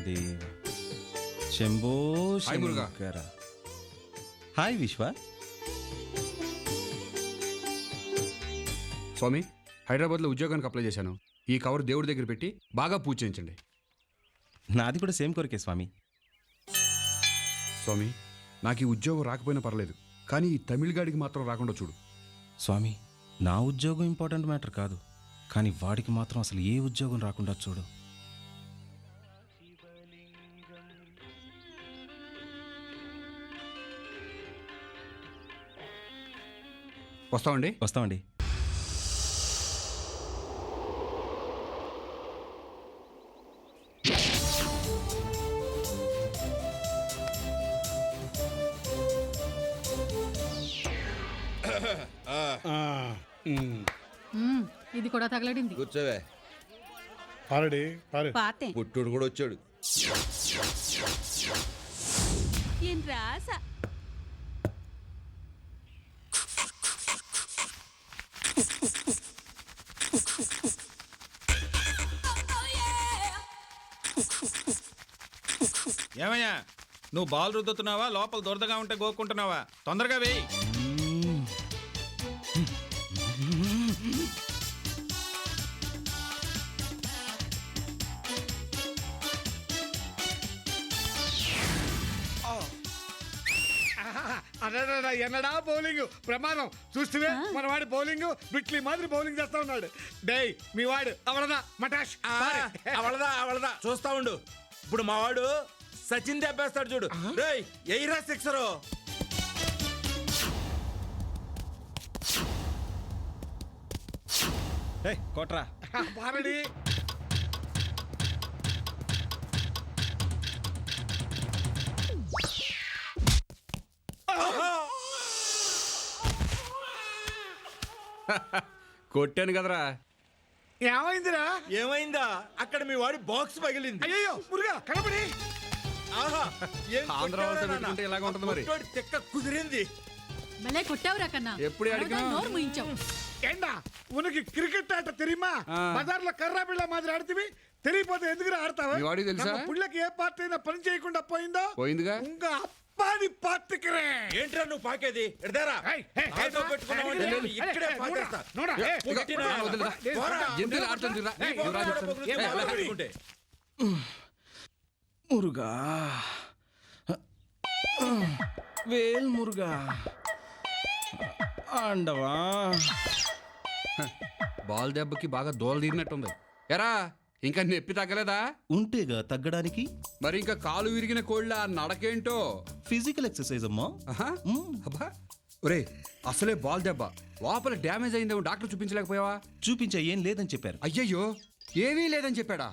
Mahadeva Shambho hi Muruga. Shankara. Hi విశ్వ. స్వామి, హైదరాబాద్లో ఉద్యోగానికి అప్లై చేశాను. ఈ కవర్ దేవుడి దగ్గర పెట్టి బాగా పూజ చేయించండి. నాది కూడా సేమ్ కోరికే స్వామి. స్వామి, నాకు ఈ ఉద్యోగం రాకపోయినా పర్లేదు, కానీ ఈ తమిళ గాడికి మాత్రం రాకుండా చూడు. స్వామి, నా ఉద్యోగం ఇంపార్టెంట్ మ్యాటర్ కాదు, కానీ వాడికి మాత్రం అసలు ఏ ఉద్యోగం రాకుండా చూడు. వస్తామండి. వస్తామండి. ఇది కూడా తగలడింది. కూర్చోవే. పాతే పుట్టుడు కూడా వచ్చాడు. ఏం రాస ఏమయ్యా, నువ్వు బాల్ రుద్దుతున్నావా, లోపల దురదగా ఉంటే గోక్కుంటున్నావా? తొందరగా వేయి. ఎన్నడా బౌలింగ్ ప్రమాదం చూస్తే మన వాడి బౌలింగ్ బిట్లీ మాదిరి బౌలింగ్ చేస్తా ఉన్నాడు. డేయ్ మీ వాడు అవలదా మటాష్ అవలదా చూస్తా ఉండు. ఇప్పుడు మా వాడు సచిన్ దెబ్బేస్తాడు చూడు. రేయ్ ఎయిరా సిక్సరు. కోట్రా. బారడి కొట్టాను కదరా. ఏమైందిరా? ఏమైందా? అక్కడ మీ వాడి బాక్స్ పగిలింది. అయ్యో మురుగా కనపడి ఆహా, ఏం ఆంధ్ర కొట్టావురా వాళ్ళతో నాన్న? పెట్టుకుంటే ఇలాగ ఉంటుంది మరి. కొట్టోడి తెక్క కుదిరింది. భలే కొట్టావురా కన్నా. ఎప్పుడు అడిగినా? నోరు ముయించావు. ఏండా ఉనకి క్రికెట్ ఆట తెరిమా? బజార్లో కర్రా బిళ్ళ మాదిరి ఆడితివి, తెలియపోతే ఎందుకు ఆడతావా? మీ వాడికి తెలుసా? పుళ్ళకి ఏ పార్టీ అయినా పని చేయకుండా పోయిందో పోయిందిగా. ఇంకా అప్పాది పార్టీకిరే. ఏంట్రా నువ్వు పాకేది? ఎడదారా ఆటో పెట్టుకున్నావంటే నేను ఇక్కడే పాకేస్తా. పుట్టిన వదిలేరా. పోరా. ఎందుకు ఆడుతుంది రా. నీ పోరా, ఏం మాట్లాడుకుంటే? మురుగా, వేల్ మురుగా, అండవా. బాల్ దెబ్బకి బాగా దోల తీరినట్టుంది. ఎరా, ఇంకా నొప్పి తగ్గలేదా? ఉంటేగా తగ్గడానికి. మరి ఇంకా కాలు విరిగిన కోళ్ళ నడకేంటో. ఫిజికల్ ఎక్సర్సైజ్ అమ్మా. ఆహా. అబ్బా ఒరే, అసలే బాల్ దెబ్బ, లోపల డ్యామేజ్ అయిందేమో, డాక్టర్ చూపించలేకపోయావా? చూపించా, ఏం లేదని చెప్పారు. అయ్యయ్యో, ఏమీ లేదని చెప్పాడా?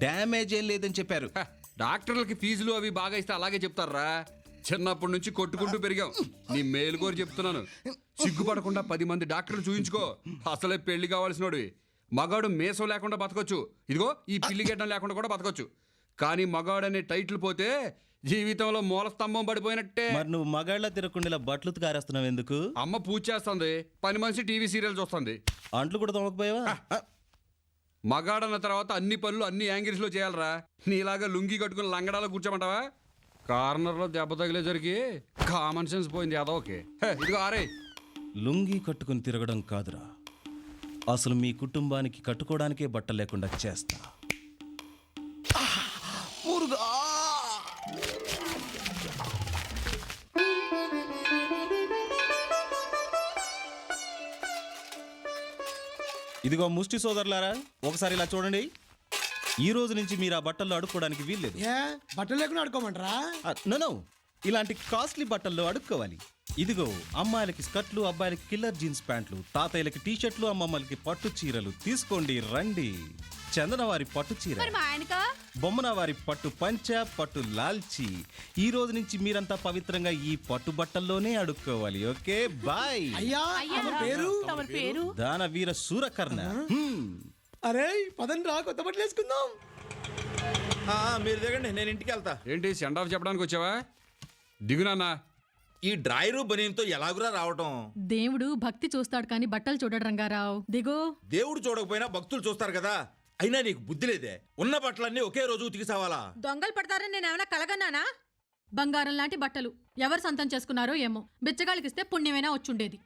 డ్యామేజ్ ఏం లేదని చెప్పారు. హ, డాక్టర్లకి ఫీజులు అవి బాగా ఇస్తే అలాగే చెప్తారా? చిన్నప్పటి నుంచి కొట్టుకుంటూ పెరిగాం. నీ మేలు కోరి చెప్తున్నాను, సిగ్గుపడకుండా 10 మంది డాక్టర్లు చూయించుకో. అసలే పెళ్లి కావాల్సినోడివి. మగాడు మేసం లేకుండా బతకొచ్చు, ఇదిగో ఈ పిల్లి గెడ్డం లేకుండా కూడా బతకొచ్చు. కానీ మగాడు అనే టైటిల్ పోతే జీవితంలో మూల స్తంభం పడిపోయినట్టే. మరి నువ్వు మగాళ్ళ తిరగకుండా బట్టలు కారేస్తున్నావు ఎందుకు? అమ్మ పూజ చేస్తుంది, పని మనిషి టీవీ సీరియల్ చూస్తుంది. అంట్లు కూడా తోమకపోయావా? మగాడన్న తర్వాత అన్ని పనులు అన్ని యాంగిల్స్ లో చేయాలరా. నీలాగా లుంగి కట్టుకుని లంగడాలో కూర్చోమంటావా? కార్నర్లో దెబ్బ తగిలేసరికి కామన్ సెన్స్ పోయింది. అదోకే. ఇదిగో ఆరే. లుంగి కట్టుకుని తిరగడం కాదురా, అసలు మీ కుటుంబానికి కట్టుకోవడానికే బట్ట లేకుండా చేస్తా. మురుగా, ఇదిగో ముష్టి సోదరులారా, ఒకసారి ఇలా చూడండి. ఈ రోజు నుంచి మీరు ఆ బట్టల్లో అడుక్కోవడానికి వీల్లేదు. బట్టలు లేకుండా ఆడుకోమంటారా? నో, ఇలాంటి కాస్ట్లీ బట్టల్లో అడుక్కోవాలి. ఇదిగో అమ్మాయిలకి స్కర్ట్లు, అబ్బాయిలకి కిల్లర్ జీన్స్ ప్యాంట్లు, తాతయ్యలకి టీషర్ట్లు, అమ్మమ్మలకి పట్టు చీరలు. తీసుకోండి, రండి. చందన వారి పట్టు చీర, బొమ్మన వారి పట్టు పంచ, పట్టు లాల్చి. ఈ రోజు నుంచి మీరంతా పవిత్రంగా ఈ పట్టు బట్టల్లోనే అడుక్కోవాలి. Okay, bye. పేరు దాన వీర సూరకర్ణ. అరే పదండి రా, కొత్త బట్టలు వేసుకుందాం. మీరు దిగండి, నేను ఇంటికి వెళ్తా. ఏంటి సెండ్ ఆఫ్ చెప్పడానికి వచ్చావా? దిగునాన్నా. ఈ డ్రైరు బనీన్తో ఎలాగురా రావటం? దేవుడు భక్తి చూస్తాడు కానీ బట్టలు చూడడు రంగారావు. దిగో. దేవుడు చూడకపోయినా భక్తులు చూస్తారు కదా. అయినా నీకు బుద్ధి లేదే, ఉన్న బట్టలన్నీ ఒకే రోజు ఉతికిసావాలా? దొంగలు పడతారని నేను ఏమైనా కలగన్నానా? బంగారం లాంటి బట్టలు ఎవరు సొంతం చేసుకున్నారో ఏమో, బిచ్చగాళ్ళకిస్తే పుణ్యమైనా వచ్చుండేది.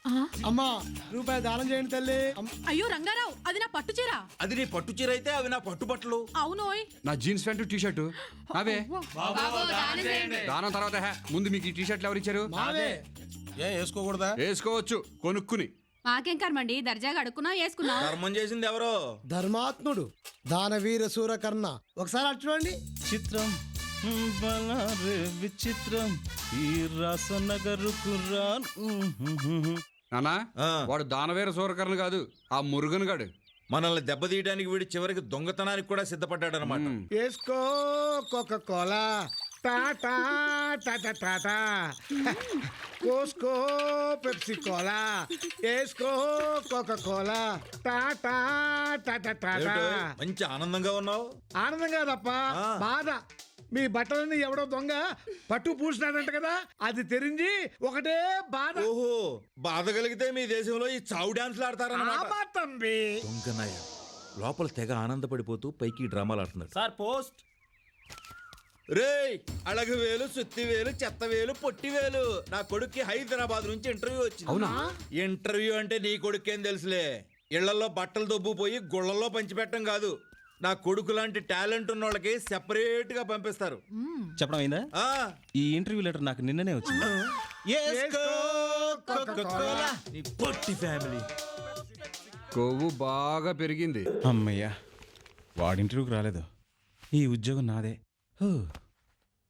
ఆ, అమ్మా రూపాయి దానం చేయండి తల్లి. అయ్యో రంగారావు, అది నా పట్టు చీర. అది నీ పట్టు చీర అయితే అవి నా పట్టు బట్టలు. అవునోయ్. నా జీన్స్ ప్యాంటు టీ షర్టు అవే దానం తర్వాత ముందు మీకు ఈ టీ షర్ట్లు ఎవరు ఇచ్చారు? మావే. ఏ వేసుకోకూడదా? వేసుకోవచ్చు కొనుక్కుని. మాకేం కర్మండి, దర్జాగా అడుక్కున్నా వేసుకున్నా. ధర్మం చేసింది ఎవరో? ధర్మాత్ముడు దానవీర సూరకర్ణ. ఒకసారి అటు చూడండి. చిత్రం బలారే విచిత్రం ఈ రాసనగరుకు నానా ఆ. వాడు దానవేర సూరకర్ణ కాదు, ఆ మురుగన్ గాడు. మనల్ని దెబ్బతీయడానికి వీడి చివరికి దొంగతనానికి కూడా సిద్ధపడ్డాడు అనమాట. వేసుకో కోక కోలా టాటా టాటా టాటా. కోసుకో పెప్సీ కోలా. వేసుకో కోక కోలా టాటా టాటా టాటా. మంచి ఆనందంగా ఉన్నావు. ఆనందంగా తప్ప ఆ. బాధ. మీ బట్టలని ఎవడో దొంగ పట్టు పూసినాడంట కదా, అది తెరించి ఒకటే బాధ. ఓహో, బాధ కలిగితే మీ దేశంలో ఈ చావు డాన్స్లు ఆడతారన్నమాట. ఆమా తంబి. దొంగనాయ లోపల తెగ ఆనందపడిపోతూ పైకి డ్రామాలు ఆడుతున్నాడు. Sir post. రేయ్, అళగు వేలు, సుత్తి వేలు, చెత్త వేలు, పొట్టి వేలు, నా కొడుక్కి హైదరాబాద్ నుంచి ఇంటర్వ్యూ వచ్చింది. అవునా? ఇంటర్వ్యూ అంటే నీ కొడుకేం తెలుసులే. ఇళ్లలో బట్టలు దొబ్బుపోయి గుళ్ళల్లో పంచిపెట్టం కాదు. నా కొడుకు లాంటి టాలెంట్ ఉన్న వాళ్ళకి సెపరేట్ గా పంపిస్తారు. చెప్పడం అయిందా? ఆ ఈ ఇంటర్వ్యూ లెటర్ నాకు నిన్ననే వచ్చింది. వేసుకో కోకా-కోలా. నీ పొట్టి ఫ్యామిలీ. కొవ్వు బాగా పెరిగింది. అమ్మయ్యా, వాడి ఇంటర్వ్యూకి రాలేదు. ఈ ఉద్యోగం నాదే. హూ.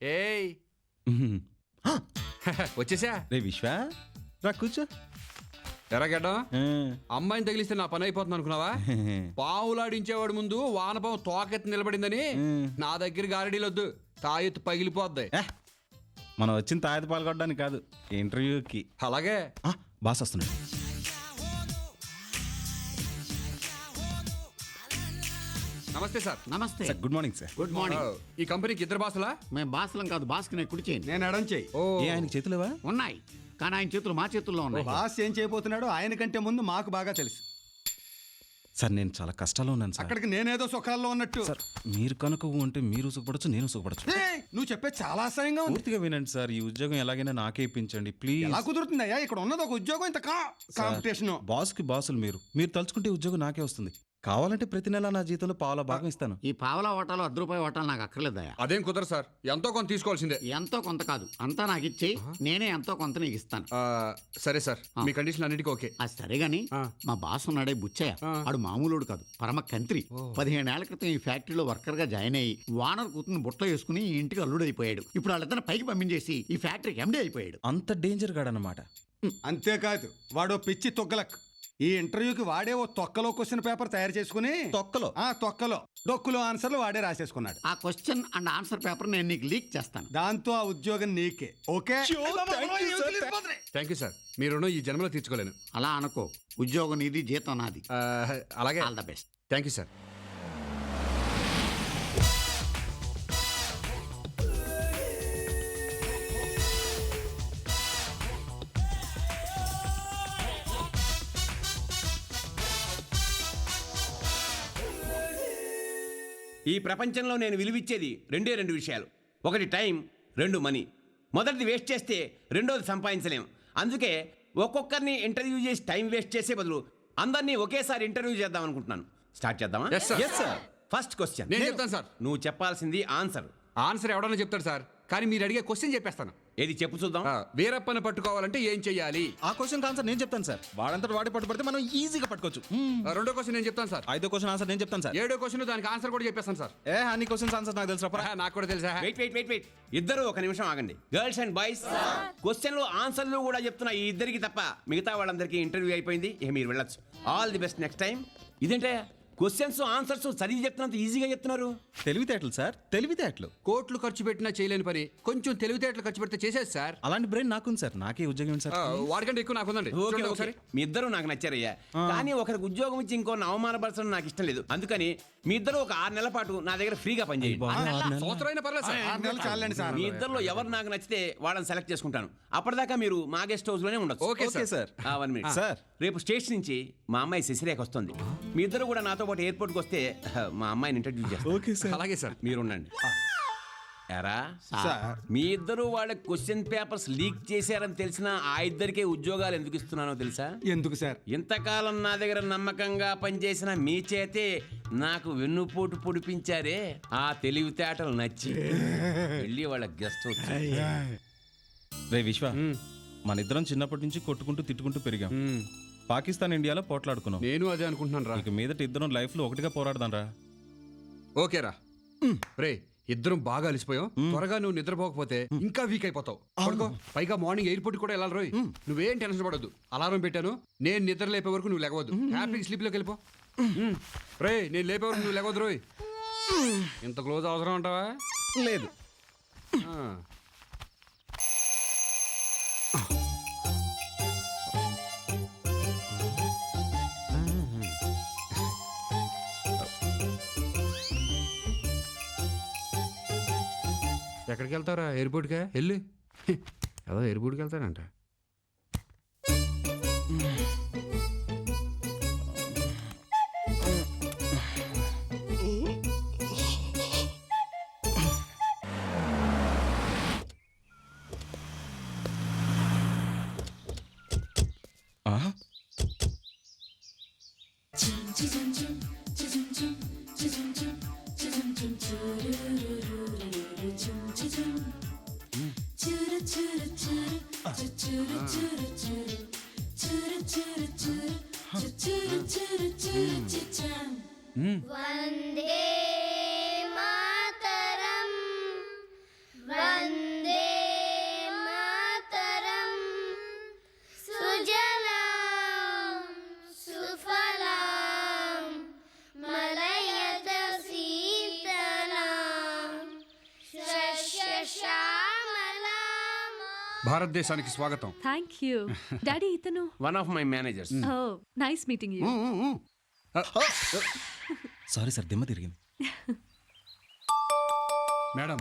ఏయ్ ఉహుం. వచ్చేసా? రే విశ్వ, రా కూర్చో. ఎరగడ్డం ఆ. అమ్మాయిని తగిలిస్తే నా పని అయిపోతుంది అనుకున్నావా? పావులాడించేవాడు ముందు వానపాము తోకెత్తి నిలబడిందని నా దగ్గర గారడీలొద్దు, తాయెత్తు పగిలిపోద్ది. ఏ, మనం వచ్చిన తాయత పాల్గొనడానికి కాదు, ఇంటర్వ్యూకి. అలాగే బాస్ వస్తున్నాడు. నమస్తే సార్. నమస్తే. Sir good morning sir. Good morning. ఈ కంపెనీకి ఇద్దరు బాసులా? మేము బాసులం కాదు, బాస్కి నేను కుడి చేయండి. నేను ఎడం చెయ్యి. ఓ ఏ ఆయనకి చేతులేవా? ఉన్నాయి, కానీ ఆయన చేతులు మా చేతుల్లో ఉన్నాయి. బాస్ ఏం చేయబోతున్నాడో ఆయన కంటే ముందు మాకు బాగా తెలుసు. సార్ నేను చాలా కష్టాల్లో ఉన్నాను సార్. అక్కడికి నేనేదో సుఖాల్లో ఉన్నట్టు. సార్ మీరు కనుక ఉంటే మీరు సుఖపడచ్చు, నేను సుఖపడచ్చు. ఏయ్, నువ్వు చెప్పేది చాలా అసహ్యంగా ఉంది. పూర్తిగా వినండి సార్, ఈ ఉద్యోగం ఎలాగైనా నాకే ఇప్పించండి ప్లీజ్. ఎలా కుదురుతుందయ్యా? ఇక్కడ ఉన్నది ఒక ఉద్యోగం, ఇంత కాంపిటీషన్. బాస్ కి బాసులు మీరు తలుచుకుంటే ఉద్యోగం నాకే వస్తుంది. కావాలంటే ప్రతి నెల నా జీతంలో పావుల భాగం ఇస్తాను. ఈ పావలా ఓటాలు ₹10 ఓటాలు నాకు అక్కర్లేదయా. అదేం కుదరదు సార్, ఎంతో కొంత తీసుకోవాల్సిందే. ఎంతో కొంత కాదు, అంతా నాకు ఇచ్చేయి, నేనే ఎంతో కొంత నీకు ఇస్తాను. ఆ, సరే సార్, మీ కండిషన్ అన్నిటికీ ఓకే. అది సరే గాని మా బాస్ ఉన్నాడే బుచ్చయ్య, ఆడు మామూలుడు కాదు, పరమ కంత్రి. 15 ఏళ్ల క్రితం ఈ ఫ్యాక్టరీలో వర్కర్ గా జాయిన్ అయ్యి వానర్ కూతుని బుట్టలో వేసుకుని ఈ ఇంటికి అల్లుడు అయిపోయాడు. ఇప్పుడు వాళ్ళిద్దరిని పైకి పంపించేసి ఈ ఫ్యాక్టరీకి ఎండీ అయిపోయాడు. అంత డేంజర్ గాడనమాట. అంతేకాదు వాడు పిచ్చి తొక్కలక్. ఈ ఇంటర్వ్యూకి వాడే ఓ తొక్కలో క్వశ్చన్ పేపర్ తయారు చేసుకుని తొక్కలో తొక్కలో డొక్కులో ఆన్సర్లు వాడే రాసేసుకున్నాడు. ఆ క్వశ్చన్ అండ్ ఆన్సర్ పేపర్ నేను నీకు లీక్ చేస్తాను. దాంతో ఆ ఉద్యోగం నీకే. ఓకే. థ్యాంక్ యూ సార్, మీ రుణం ఈ జన్మలో తీర్చుకోలేను. అలా అనుకో, ఉద్యోగం నీది, జీతం నాది. ఆ, అలాగే. All the best. Thank you sir. ఈ ప్రపంచంలో నేను విలువిచ్చేది రెండు విషయాలు. ఒకటి టైం, 2 మనీ. మొదటిది వేస్ట్ చేస్తే రెండోది సంపాదించలేం. అందుకే ఒక్కొక్కరిని ఇంటర్వ్యూ చేసి టైం వేస్ట్ చేసే బదులు అందరినీ ఒకేసారి ఇంటర్వ్యూ చేద్దాం అనుకుంటున్నాను. స్టార్ట్ చేద్దామా? Yes, sir. Yes, sir. First question నేను చెప్తాను సార్. నువ్వు చెప్పాల్సింది ఆన్సర్. ఆన్సర్ ఎవడన్నా చెప్తాడు సార్, కానీ మీరు అడిగే క్వశ్చన్ చెప్పేస్తాను. ఏది చెప్పు చూద్దాం. వీరప్పని పట్టుకోవాలంటే ఏం చెయ్యాలి? ఆ క్వశ్చన్ ఆన్సర్ నేను చెప్తాను సార్. వాడంతటి వాడి పట్టుబడితే మనం ఈజీగా పట్టుకోవచ్చు. రెండో క్వశ్చన్ నేను చెప్తాను సార్. 5వ క్వశ్చన్ ఆన్సర్ నేను చెప్తాను సార్. 7వ క్వశ్చన్ దానికి ఆన్సర్ కూడా చెప్పేస్తాను సార్. అన్ని క్వశ్చన్స్ ఆన్సర్ నాకు తెలుసు. నాకు కూడా తెలుసా? వెయిట్. ఇద్దరు ఒక నిమిషం ఆగండి. గర్ల్స్ అండ్ బాయ్స్, క్వశ్చన్లు ఆన్సర్లు కూడా చెప్తున్నా ఈ ఇద్దరికి తప్ప మిగతా వాళ్ళందరికీ ఇంటర్వ్యూ అయిపోయింది. ఇక మీరు వెళ్ళొచ్చు. All the best next time. ఇదేంటే క్వశ్చన్స్ ఆన్సర్స్ చదివి చెప్తున్నంత ఈజీగా చెప్తున్నారు. తెలివితేటలు సార్, తెలివితేటలు. కోట్లు ఖర్చు పెట్టినా చేయలేని పని కొంచెం తెలివితేటలు ఖర్చు పెడితే చేసేది సార్. అలాంటి బ్రెయిన్ నాకుంది సార్. నాకే ఉద్యోగం ఏంటి సార్? వాడికంటే ఎక్కువ నాకుందండి. ఓకే చూడండి ఓకే, ఒకసారి. మీ ఇద్దరు నాకు నచ్చారయ్యా. కానీ ఒకరికి ఉద్యోగం ఇచ్చి ఇంకో అవమానపరచడం నాకు ఇష్టం లేదు. అందుకని మీ ఇద్దరు ఒక 6 నెలల పాటు నా దగ్గర ఫ్రీగా పనిచేయండి. సంవత్సరం అయినా పర్లేదు సార్. 6 నెలలు చాలండి సార్. మీ ఇద్దరులో ఎవరు నాకు నచ్చితే వాళ్ళని సెలెక్ట్ చేసుకుంటాను. అప్పటిదాకా మీరు మా గెస్ట్ హౌస్ లోనే ఉండొచ్చు. Okay okay sir. 1 minute sir. రేపు స్టేషన్ నుంచి మా అమ్మాయి శశిరేఖ వస్తుంది. మీ ఇద్దరు కూడా నాతో నాతో పాటు ఎయిర్పోర్ట్కి వస్తే మా అమ్మాయిని ఇంట్రడ్యూస్ చేస్తాను. Okay sir. అలాగే సార్. మీరుండండి. ఎరా సార్ మీ ఇద్దరు వాళ్ళ క్వశ్చన్ పేపర్స్ లీక్ చేశారని తెలిసిన ఆ ఇద్దరికే ఉద్యోగాలు ఎందుకు ఇస్తున్నానో తెలుసా? ఎందుకు సార్? ఇంతకాలం నా దగ్గర నమ్మకంగా పనిచేసిన మీ చేతే నాకు వెన్నుపోటు పొడిపించారే, ఆ తెలివితేటలు నచ్చి వెళ్ళి వాళ్ళ గెస్ట్ హౌస్. రే విశ్వ, మన ఇద్దరం చిన్నప్పటి నుంచి కొట్టుకుంటూ తిట్టుకుంటూ పెరిగాం. పాకిస్తాన్ ఇండియాలో పోట్లాడుకున్నాం. నేను అదే అనుకుంటున్నాను రా. ఇక మీదట ఇద్దరం లైఫ్ లో ఒకటిగా పోరాడదాం రా. ఓకేరా రే, ఇద్దరం బాగా అలిసిపోయాం. త్వరగా నువ్వు నిద్రపోకపోతే ఇంకా వీక్ అయిపోతావు. పడుకో. పైగా మార్నింగ్ ఎయిర్పోర్ట్ కూడా వెళ్ళాలి రోయ్. నువ్వేం టెన్షన్ పడొద్దు. అలారం పెట్టాను, నేను నిద్ర లేపే వరకు నువ్వు లేవద్దు. హ్యాపీ స్లీప్ లోకి వెళ్ళిపో. రే, నేను లేపే వరకు నువ్వు లేవద్దు రోయ్. ఇంత క్లోజ్ అవసరం అంటావా? లేదు. ఎక్కడికి వెళ్తారా? ఎయిర్పోర్ట్కా? వెళ్ళి ఏదో ఎయిర్పోర్ట్కి వెళ్తానంట. ఆ? వందే మాతరం వందే మాతరం సుజలాం సుఫలాం మలయజ శీతలాం శస్యశ్యామలాం. భారతదేశానికి స్వాగతం. Thank you daddy. ఇతను one of my managers. Nice meeting you. Sorry sir, దిమ్మ తిరిగింది. మేడం,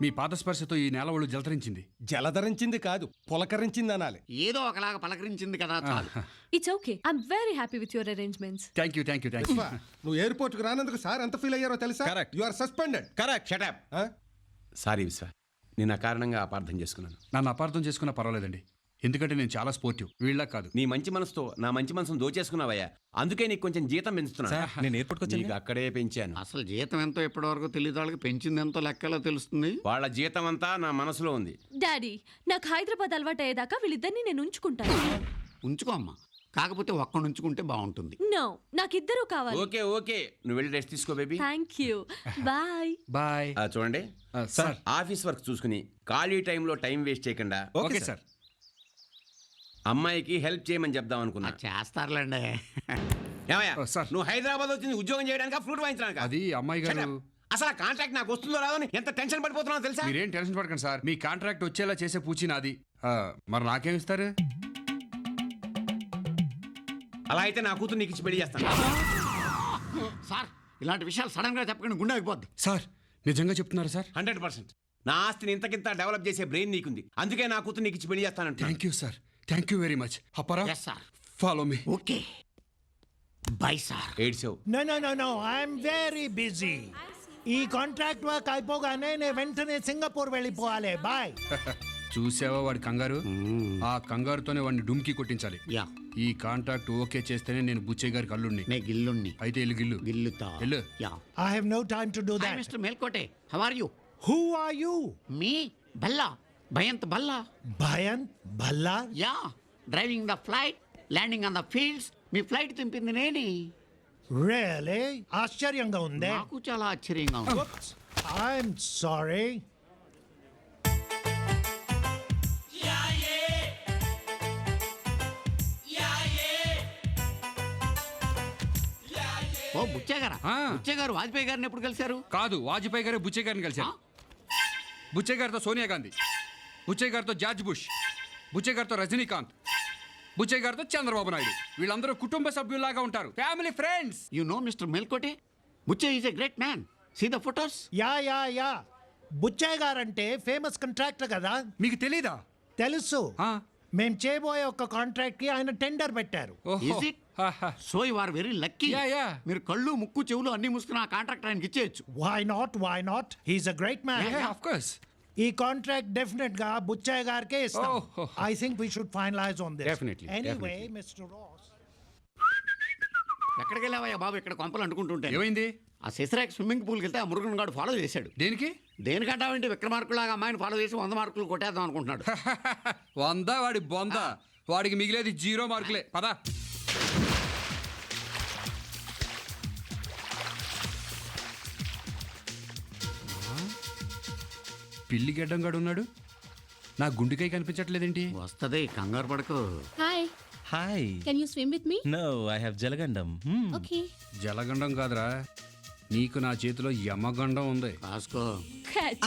మీ పాద స్పర్శతో ఈ నేల ఒళ్ళు జలతరించింది. జలధరించింది కాదు, పులకరించింది అనాలి. ఏదో ఒకలాగా పలకరించింది కదా చాలు. It's okay. I'm very happy with your arrangements. Thank you. నువ్వు ఎయిర్పోర్ట్ కు రానందుకు సార్ ఎంత ఫీల్ అయ్యారో తెలుసా? Correct. You are suspended. Correct. Shut up. Sorry Vishwa, నేను ఆ కారణంగా అపార్థం చేసుకున్నాను. నన్ను అపార్థం చేసుకున్నా పర్వాలేదండి, ఎందుకంటే నేను చాలా స్పోర్టివ్. వీళ్ళ కాదు. నీ మంచి మనసుతో నా మంచి మనసును దోచేసుకున్నావయ్యా. అందుకే నీకు కొంచెం జీతం పెంచుతున్నా. నేను ఎయిర్పోర్ట్కి నీకు వచ్చాను. అక్కడే పెంచాను. అసలు జీతం ఎంతో ఇప్పటివరకు తెలియదు, వాళ్ళకి పెంచింది ఎంతో లెక్కలో తెలుస్తుంది. వాళ్ళ జీతం అంతా నా మనసులో ఉంది. డాడీ, నాకు హైదరాబాద్ అలవాటు అయ్యేదాకా వీళ్ళిద్దరిని నేను ఉంచుకుంటాను. ఉంచుకో అమ్మా, కాకపోతే ఒక్కడు ఉంచుకుంటే బాగుంటుంది. నో, నాకు ఇద్దరు కావాలి. ఓకే ఓకే, నువ్వు వెళ్ళి రెస్ట్ తీసుకో baby. Thank you. Bye. Bye. చూడండి సార్. ఆఫీస్ వర్క్ చూసుకుని ఖాళీ టైంలో టైం వేస్ట్ చేయకుండా ఓకే సార్. అమ్మాయికి హెల్ప్ చేయమని చెప్దాం అనుకున్నా. చేస్తారులేండి. ఏమయ్యా, సార్. నువ్వు హైదరాబాద్ వచ్చింది ఉద్యోగం చేయడానికి, ఫ్రూట్ వాయించడానికి? అది అమ్మాయి గారు. అసలు ఆ కాంట్రాక్ట్ నాకు వస్తుందో రాదో అని ఎంత టెన్షన్ పడిపోతున్నావు తెలుసా? మీరేం టెన్షన్ పడకండి సార్, మీ కాంట్రాక్ట్ వచ్చేలా చేసే పూచి నాది. మరి నాకేం ఇస్తారు? అలా అయితే నా కూతురు నీకు ఇచ్చి పెళ్లి చేస్తాను. సార్, ఇలాంటి విషయాలు సడన్ గా చెప్పకుండా గుండె అయిపోద్ది. సార్, నిజంగా చెప్తున్నారా సార్? 100%. నా ఆస్తిని ఇంతకింత డెవలప్ చేసే బ్రెయిన్ నీకుంది, అందుకే నా కూతురు నీకు ఇచ్చి పెళ్లి చేస్తానంట. Thank you sir, thank you very much. అప్పారా, yes sir. Follow me. Okay bye sir. ఏడ్చావు. No I'm very busy. ఈ కాంట్రాక్ట్ వర్క్ అయిపోగానే నేను వెంటనే సింగపూర్ వెళ్ళిపోవాలి. బాయ్. చూసావా వాడి కంగారు? ఆ కంగారుతోనే వాడిని డుమ్కి కొట్టించాలి. యా, ఈ కాంట్రాక్ట్ ఓకే చేస్తేనే నేను బుచ్చయ్య గారికి అల్లుడిని. నే గిల్లుణ్ణి. అయితే ఇల్లు గిల్లు గిల్లుతా. వెళ్ళు. Yeah. I have no time to do hi that. Mister Melkote, how are you? Who are you? మీ Balla, Bhayanth Balla. Bhayan Bhalla. Yeah, driving the flight, landing on the fields. మీ ఫ్లైట్ తింపింది నేనే. రియలీ ఆశ్చర్యంగా ఉంది. నాకు చాలా ఆశ్చర్యంగా ఉంది. I'm sorry. ఓ బుచ్చయ్య గారా? ఆ. బుచ్చయ్య గారు వాజ్పేయి గారిని ఎప్పుడు కలిశారు? కాదు, వాజ్పేయి గారు బుచ్చయ్య గారిని కలిశారు. బుచ్చయ్య గారితో సోనియా గాంధీ, బుచ్చయ్య గారితో జార్జ్ బుష్, బుచ్చయ్య గారితో రజనీకాంత్, బుచ్చయ్య గారితో చంద్రబాబు నాయుడు. వీళ్ళందరూ కుటుంబ సభ్యుల్లాగా ఉంటారు, family friends. You know mister Melkote, Buchchayya is a great man. See the photos. Yeah Buchchayya గారంటే ఫేమస్ కాంట్రాక్టర్ కదా. మీకు తెలీదా? తెలుసు. ఆ. మేం చేయబోయే ఒక కాంట్రాక్ట్ కి ఆయన టెండర్ పెట్టారు. ఓహో. Is it? So you are very lucky. Yeah, yeah. మీరు కళ్ళు ముక్కు చెవులు అన్ని మూసుకుని ఆ కాంట్రాక్ట్ ఆయనకి ఇచ్చేయచ్చు. Why not? Why not? He's a great man. Of course. ఈ కాంట్రాక్ట్ డెఫినెట్ గా బుచ్చయ్య గారికే ఇస్తాం. Oh. I think we should finalise on this. Definitely, anyway definitely. Mister Ross, ఎక్కడికి వెళ్ళావయ్యా బాబు? ఇక్కడ కొంపలు అంటుకుంటుంటే ఏమైంది? ఆ శశిరాక్ స్విమ్మింగ్ పూల్కి వెళ్తే ఆ మురుగన్ గాడు ఫాలో చేశాడు. దేనికి? దేనికంటావేంటి? విక్రమార్కులాగా అమ్మాయిని ఫాలో చేసి 100 మార్కులు కొట్టేద్దాం అనుకుంటున్నాడు. 100 వాడి బొంద. వాడికి మిగిలేది 0 మార్కులే. పద. పిల్లి గడ్డం గడు ఉన్నాడు. నా గుండెకాయ కనిపించట్లేదేంటి? వస్తది, కంగారు పడకు. Hi hi. Can you swim with me? No, I have జలగండం. ఓకే. జలగండం కాదురా, నీకు నా చేతిలో యమగండం ఉంది. కాసుకో. క్యాచ్.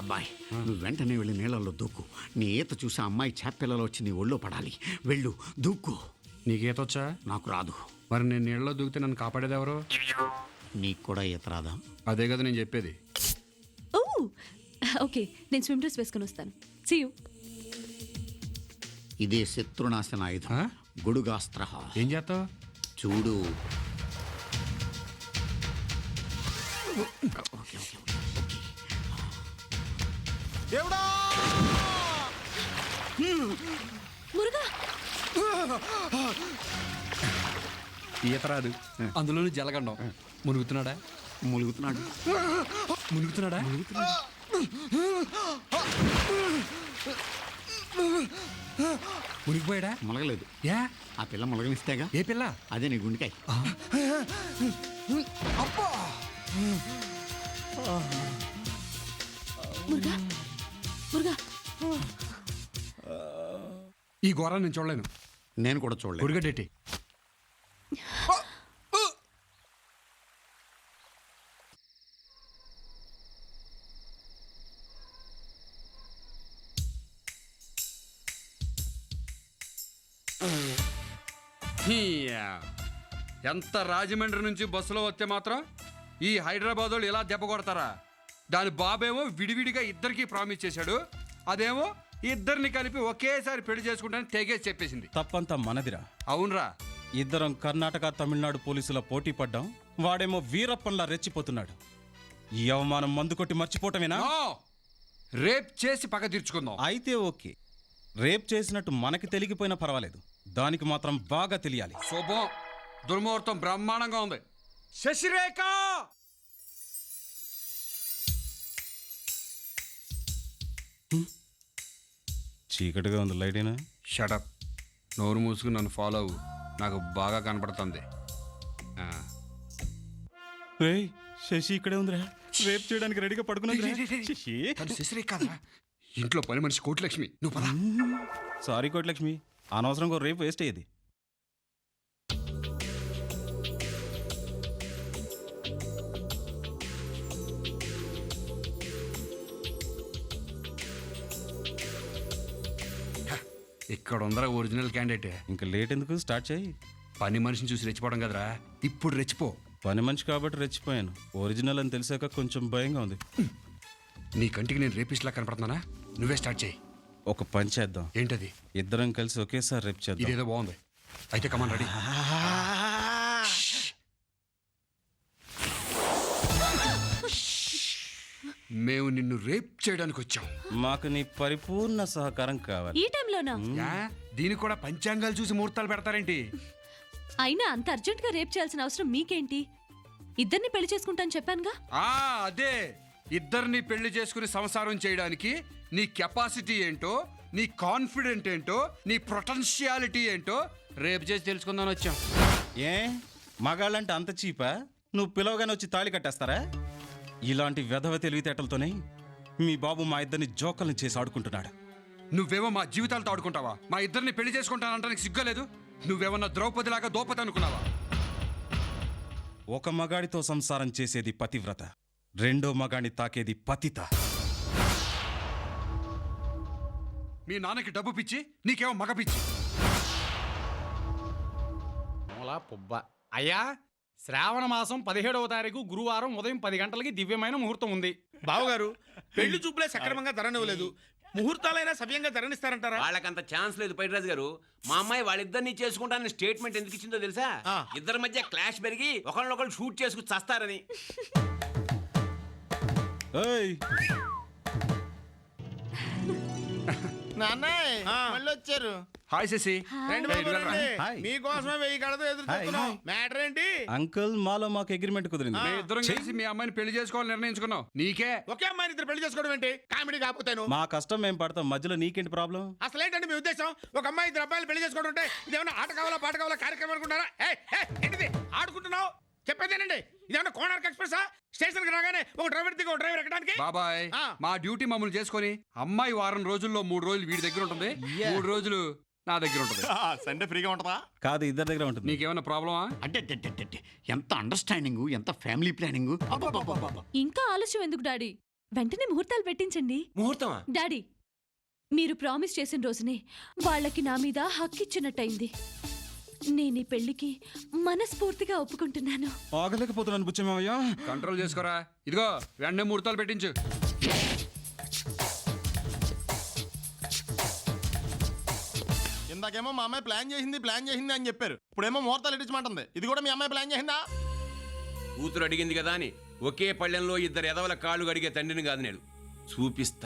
అబ్బాయి, నువ్వు వెంటనే వెళ్ళి నీళ్ళల్లో దూకు. నీ ఈత చూసి ఆ అమ్మాయి చేపపిల్లలు వచ్చి నీ ఒళ్ళో పడాలి. వెళ్ళు, దూకు. నీకేతొచ్చా? నాకు రాదు. మరి నేను నీళ్ళలో దూకితే నన్ను కాపాడేది ఎవరు? నీకు కూడా ఈత రాదా? అదే కదా నేను చెప్పేది. ఓ ఓకే, నేను స్విమ్ డ్రెస్ వేసుకుని వస్తాను. See you. ఇదే శత్రునాశన ఆయుధం, ఆ? గొడుగాస్త్ర. ఏం చేస్తావు? చూడు. Okay, okay, okay. దేవుడా! మురుగా, ఈత రాదు, అందులోనూ జలగండం. మునుగుతున్నాడా? ములుగుతున్నాడు. మునుగుతున్నాడా? మునిగిపోయాడా? మొలగలేదు. యా. ఆ పిల్ల మొలగనిస్తేగా. ఏ పిల్ల? అదే నీ గుండెకాయ. మురుగా, మురుగా. ఈ ఘోరాన్ని నేను చూడలేను. నేను కూడా చూడలేదు. గురిగడ్డెట్టి. ఎంత రాజమండ్రి నుంచి బస్సులో వస్తే మాత్రం ఈ హైదరాబాద్ వాళ్ళు ఇలా దెబ్బ కొడతారా? దాని బాబేమో విడివిడిగా ఇద్దరికి ప్రామిస్ చేశాడు, అదేమో ఇద్దరిని కలిపి ఒకేసారి పెళ్లి చేసుకుంటానని తెగేసి చెప్పేసింది. తప్పంతా మనదిరా. అవునరా. ఇద్దరం కర్ణాటక తమిళనాడు పోలీసుల పోటీ పడ్డాం. వాడేమో వీరప్పన్లా రెచ్చిపోతున్నాడు. ఈ అవమానం మందు కొట్టి మర్చిపోవటమేనా? నో! రేప్ చేసి పగ తీర్చుకుందాం. అయితే ఓకే. రేప్ చేసినట్టు మనకి తెలిగిపోయినా పర్వాలేదు, దానికి మాత్రం బాగా తెలియాలి. శుభం. దుర్ముహూర్తం బ్రహ్మాండంగా ఉంది. శశిరేఖ! చీకటిగా ఉంది, లైటేనా? షటప్. నోరు మూసుకుని నన్ను ఫాలో అవ్వు, నాకు బాగా కనపడుతుంది. రేయ్, శశి ఇక్కడే ఉందిరా. రేప్ చేయడానికి రెడీగా పడుకున్నది. శశిరేఖ కాదురా, ఇంట్లో పని మనిషి కోటిలక్ష్మి. నువ్వు పద. సారీ కోటిలక్ష్మి, అనవసరంగా రేపు వేస్ట్ అయ్యేది. ఇక్కడ ఉందరా ఒరిజినల్ క్యాండిడేట్. ఇంకా లేట్ ఎందుకు, స్టార్ట్ చేయి. పని మనిషిని చూసి రెచ్చిపోవడం కదరా, ఇప్పుడు రెచ్చిపో. పని మనిషి కాబట్టి రెచ్చిపోయాను. ఒరిజినల్ అని తెలిసాక కొంచెం భయంగా ఉంది. నీ కంటికి నేను రేపిస్ట్లా కనపడుతున్నానా? నువ్వే స్టార్ట్ చేయి. ఒక పని చేద్దాం. ఏంటది? ఇద్దరం కలిసి ఒకేసారి రేప్ చేద్దాం. ఇదేదో బాగుంది. అయితే కమాన్, రెడీ. మేము నిన్ను రేప్ చేయడానికి వచ్చాం. మాకు నీ పరిపూర్ణ సహకారం కావాలి. ఈ టైంలోనా? యా, దీనికి కూడా పంచాంగాలు చూసి ముహూర్తాలు పెడతారేంటి? అయినా అంత అర్జెంట్ గా రేప్ చేయాల్సిన అవసరం మీకేంటి? ఇద్దరిని పెళ్లి చేసుకుంటాను చెప్పానుగా. అదే, ఇద్దరిని పెళ్లి చేసుకుని సంసారం చేయడానికి నీ కెపాసిటీ ఏంటో, నీ కాన్ఫిడెంట్ ఏంటో, నీ పొటెన్షియాలిటీ ఏంటో రేపు చేసి తెలుసుకుందామని వచ్చాం. ఏ మగాళ్ళంటే అంత చీపా? నువ్వు పిలవగానే వచ్చి తాళి కట్టేస్తారా? ఇలాంటి వెధవ తెలివితేటలతోనే మీ బాబు మా ఇద్దరిని జోకల్ని చేసి ఆడుకుంటున్నాడు. నువ్వేమో మా జీవితాలతో ఆడుకుంటావా? మా ఇద్దరిని పెళ్లి చేసుకుంటానంటానికి సిగ్గలేదు? నువ్వేమన్నా ద్రౌపదిలాగా దోపతి అనుకున్నావా? ఒక మగాడితో సంసారం చేసేది పతివ్రత, రెండో మగాడిని తాకేది పతిత. మీ నాన్నకి డబ్బు పిచ్చి, నీకేమో మగ పిచ్చి. పుబ్బ అయ్యా, శ్రావణ మాసం 17వ తారీఖు గురువారం ఉదయం 10 గంటలకి దివ్యమైన ముహూర్తం ఉంది. బావగారు, పెళ్లి చూపులే సక్రమంగా ధరనివ్వలేదు. ముహూర్తాలైనా సవ్యంగా తరణిస్తారంటారా? వాళ్ళకంత ఛాన్స్ లేదు పైరాజు గారు. మా అమ్మాయి వాళ్ళిద్దరిని చేసుకుంటానని స్టేట్మెంట్ ఎందుకు ఇచ్చిందో తెలుసా? ఇద్దరి మధ్య క్లాష్ పెరిగి ఒకళ్ళనొకళ్ళు షూట్ చేసుకుని చస్తారని. ఏయ్, మళ్ళీ వచ్చారు. హాయ్ శశి. రండి బాబు, రండి. హాయ్. మీకోసమే 1000 కళతో ఎదురు చూస్తున్నాం. మ్యాటర్ ఏంటి? అంకుల్ మాలో మాకు అగ్రిమెంట్ కుదిరింది. మేము ఇద్దరం కలిసి మీ అమ్మాయిని పెళ్లి చేసుకోవాలని నిర్ణయించుకున్నాం. నీకే ఒకే అమ్మాయిని ఇద్దరు పెళ్లి చేసుకోవడం ఏంటి? కామెడీ కాకపోతేను. మా కష్టం మేము పడతాం, మధ్యలో నీకేంటి ప్రాబ్లం? అసలు ఏంటండి మీ ఉద్దేశం? ఒక అమ్మాయి ఇద్దరు అబ్బాయిలు పెళ్లి చేసుకోవడం అంటే ఇదేమన్నా ఆట కావాలా పాట కావాలా కార్యక్రమం అనుకుంటారా? ఏంటిది ఆడుకుంటున్నావు? చెప్పేదేనండి. ఇదేమన్నా కోణార్క్ ఎక్స్ప్రెసా? స్టేషన్ కి రాగానే ఒక డ్రైవర్ దిగి ఒక డ్రైవర్ ఎక్కడానికి? బాబాయ్, మా డ్యూటీ మమ్మల్ని చేసుకొని అమ్మాయి వారం రోజుల్లో 3 రోజులు వీడి దగ్గర ఉంటుంది, 3 రోజులు నా దగ్గర ఉంటుంది. సండే ఫ్రీగా ఉంటుందా? కాదు, ఇద్దరి దగ్గర ఉంటుంది. నీకేమైనా ప్రాబ్లమా? అంటే ఎంత అండర్స్టాండింగ్, ఎంత ఫ్యామిలీ ప్లానింగ్. ఇంకా ఆలస్యం ఎందుకు డాడీ? వెంటనే ముహూర్తాలు పెట్టించండి. ముహూర్తమా? డాడీ, మీరు ప్రామిస్ చేసిన రోజునే వాళ్ళకి నా మీద హక్కిచ్చినట్టయింది. నేను ఈ పెళ్లికి మనస్ఫూర్తిగా ఒప్పుకుంటున్నాను. ఆగలేకపోతున్నాను బుచ్చమయ్య. కంట్రోల్ చేసుకోరా. ఇదిగో వెంటనే ముహూర్తాలు పెట్టించు. ఇందాకేమో మా అమ్మాయి ప్లాన్ చేసింది అని చెప్పారు. ఇప్పుడేమో ముహూర్తాలు ఇట్టించమంటుంది. ఇది కూడా మీ అమ్మాయి ప్లాన్ చేసిందా? కూతురు అడిగింది కదా అని ఒకే పళ్ళెంలో ఇద్దరు ఎదవల కాళ్ళు అడిగే తండ్రిని కాదు నేను. చూపిస్తా.